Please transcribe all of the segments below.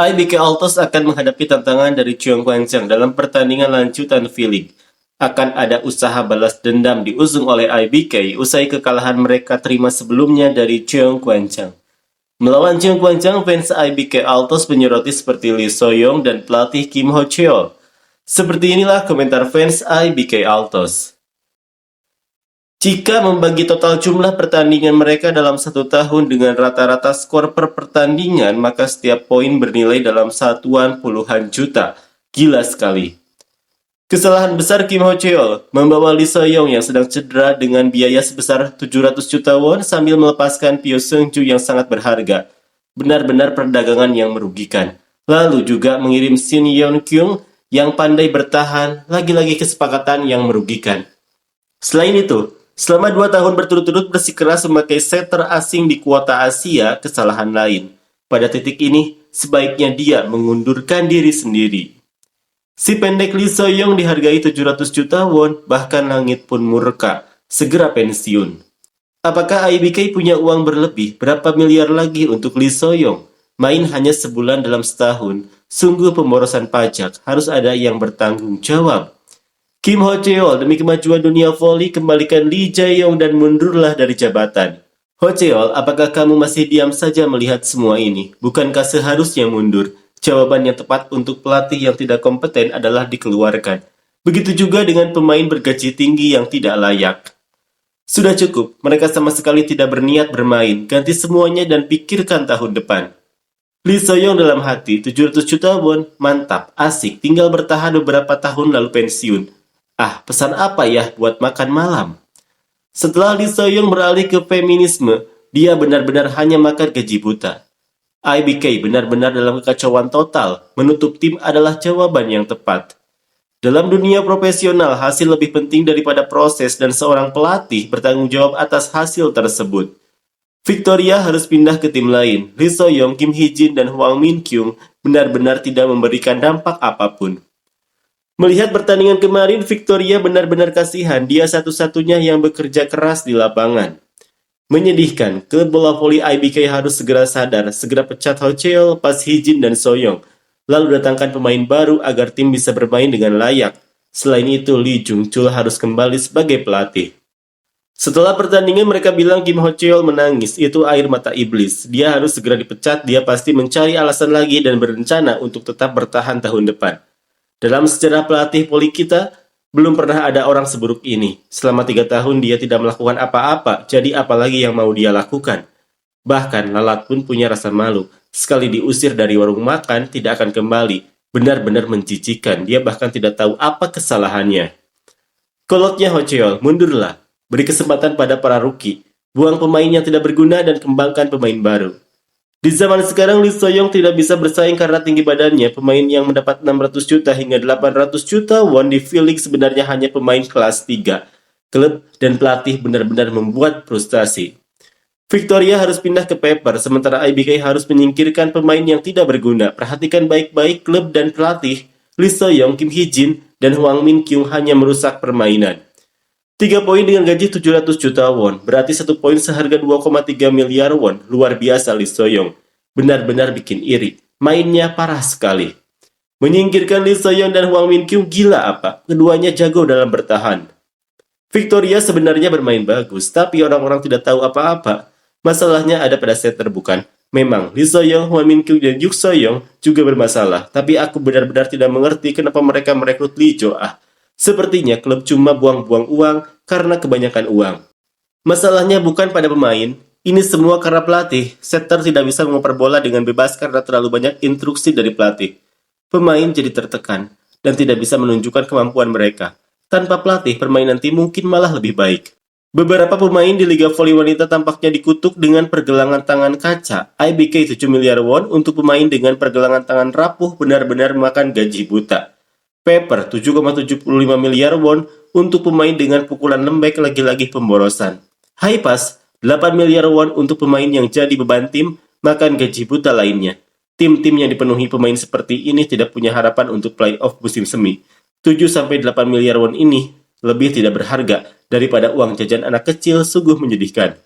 IBK Altos akan menghadapi tantangan dari Cheong Quancheng dalam pertandingan lanjutan V-League. Akan ada usaha balas dendam diusung oleh IBK usai kekalahan mereka terima sebelumnya dari Cheong Quancheng. Melawan Cheong Quancheng, fans IBK Altos menyoroti seperti Lee Soyong dan pelatih Kim Ho Cheol. Seperti inilah komentar fans IBK Altos. Jika membagi total jumlah pertandingan mereka dalam satu tahun dengan rata-rata skor per pertandingan, maka setiap poin bernilai dalam satuan puluhan juta. Gila sekali. Kesalahan besar Kim Ho Cheol membawa Lee Soyong yang sedang cedera dengan biaya sebesar 700 juta won sambil melepaskan Pyo Seung-ju yang sangat berharga. Benar-benar perdagangan yang merugikan. Lalu juga mengirim Shin Yeon-kyung yang pandai bertahan, lagi-lagi kesepakatan yang merugikan. Selain itu, selama 2 tahun berturut-turut bersikeras memakai setter asing di kuota Asia, kesalahan lain. Pada titik ini, sebaiknya dia mengundurkan diri sendiri. Si pendek Lee Soyong dihargai 700 juta won, bahkan langit pun murka. Segera pensiun. Apakah IBK punya uang berlebih? Berapa miliar lagi untuk Lee Soyong? Main hanya sebulan dalam setahun. Sungguh pemborosan pajak, harus ada yang bertanggung jawab. Kim Ho Cheol, demi kemajuan dunia voli, kembalikan Lee Jae-yong dan mundurlah dari jabatan. Ho Cheol, apakah kamu masih diam saja melihat semua ini? Bukankah seharusnya mundur? Jawaban yang tepat untuk pelatih yang tidak kompeten adalah dikeluarkan. Begitu juga dengan pemain bergaji tinggi yang tidak layak. Sudah cukup, mereka sama sekali tidak berniat bermain. Ganti semuanya dan pikirkan tahun depan. Lee Soyong dalam hati, 700 juta won, mantap, asik, tinggal bertahan beberapa tahun lalu pensiun. Ah, pesan apa ya buat makan malam? Setelah Lee Soyong beralih ke feminisme, dia benar-benar hanya makan gaji buta. IBK benar-benar dalam kekacauan total, menutup tim adalah jawaban yang tepat. Dalam dunia profesional, hasil lebih penting daripada proses dan seorang pelatih bertanggung jawab atas hasil tersebut. Victoria harus pindah ke tim lain. Lee Soyong, Kim Hee-jin, dan Hwang Min-kyung benar-benar tidak memberikan dampak apapun. Melihat pertandingan kemarin, Victoria benar-benar kasihan. Dia satu-satunya yang bekerja keras di lapangan. Menyedihkan, klub bola voli IBK harus segera sadar, segera pecat Ho Cheol, Pas Hee-jin, dan Soyong. Lalu datangkan pemain baru agar tim bisa bermain dengan layak. Selain itu, Lee Jung-chul harus kembali sebagai pelatih. Setelah pertandingan mereka bilang Kim Ho Cheol menangis, itu air mata iblis. Dia harus segera dipecat, dia pasti mencari alasan lagi dan berencana untuk tetap bertahan tahun depan. Dalam sejarah pelatih voli kita, belum pernah ada orang seburuk ini. Selama 3 tahun dia tidak melakukan apa-apa, jadi apalagi yang mau dia lakukan? Bahkan lalat pun punya rasa malu. Sekali diusir dari warung makan, tidak akan kembali. Benar-benar menjijikan, dia bahkan tidak tahu apa kesalahannya. Kolotnya Ho Cheol, mundurlah. Beri kesempatan pada para rookie. Buang pemain yang tidak berguna dan kembangkan pemain baru. Di zaman sekarang, Lee Soyong tidak bisa bersaing karena tinggi badannya. Pemain yang mendapat 600 juta hingga 800 juta won di V-League sebenarnya hanya pemain kelas 3. Klub dan pelatih benar-benar membuat frustasi. Victoria harus pindah ke Pepper, sementara IBK harus menyingkirkan pemain yang tidak berguna. Perhatikan baik-baik klub dan pelatih. Lee Soyong, Kim Hee-jin, dan Hwang Min-kyung hanya merusak permainan. 3 poin dengan gaji 700 juta won, berarti 1 poin seharga 2,3 miliar won. Luar biasa Lee Soyong. Benar-benar bikin iri. Mainnya parah sekali. Menyingkirkan Lee Soyong dan Hwang Min-kyung gila apa? Keduanya jago dalam bertahan. Victoria sebenarnya bermain bagus, tapi orang-orang tidak tahu apa-apa. Masalahnya ada pada setter bukan? Memang, Lee Soyong, Hwang Min-kyung, dan Yuk Soyong juga bermasalah. Tapi aku benar-benar tidak mengerti kenapa mereka merekrut Lee Jo-ah. Sepertinya klub cuma buang-buang uang karena kebanyakan uang. Masalahnya bukan pada pemain, ini semua karena pelatih. Setter tidak bisa mengoper bola dengan bebas karena terlalu banyak instruksi dari pelatih. Pemain jadi tertekan dan tidak bisa menunjukkan kemampuan mereka. Tanpa pelatih, permainan tim mungkin malah lebih baik. Beberapa pemain di Liga Voli Wanita tampaknya dikutuk dengan pergelangan tangan kaca. IBK 7 miliar won untuk pemain dengan pergelangan tangan rapuh benar-benar makan gaji buta. Pepper 7,75 miliar won untuk pemain dengan pukulan lembek, lagi-lagi pemborosan. Haipas 8 miliar won untuk pemain yang jadi beban tim, makan gaji buta lainnya. Tim-tim yang dipenuhi pemain seperti ini tidak punya harapan untuk playoff musim semi. 7-8 miliar won ini lebih tidak berharga daripada uang jajan anak kecil, sungguh menyedihkan.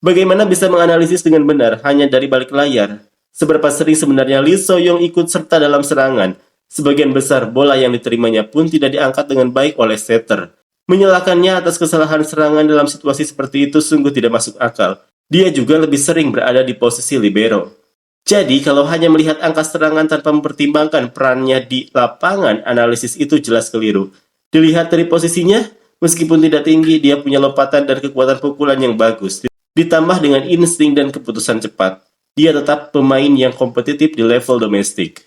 Bagaimana bisa menganalisis dengan benar hanya dari balik layar? Seberapa sering sebenarnya Lee So-yong ikut serta dalam serangan? Sebagian besar bola yang diterimanya pun tidak diangkat dengan baik oleh setter. Menyalahkannya atas kesalahan serangan dalam situasi seperti itu sungguh tidak masuk akal. Dia juga lebih sering berada di posisi libero. Jadi, kalau hanya melihat angka serangan tanpa mempertimbangkan perannya di lapangan, analisis itu jelas keliru. Dilihat dari posisinya, meskipun tidak tinggi, dia punya lompatan dan kekuatan pukulan yang bagus. Ditambah dengan insting dan keputusan cepat. Dia tetap pemain yang kompetitif di level domestik.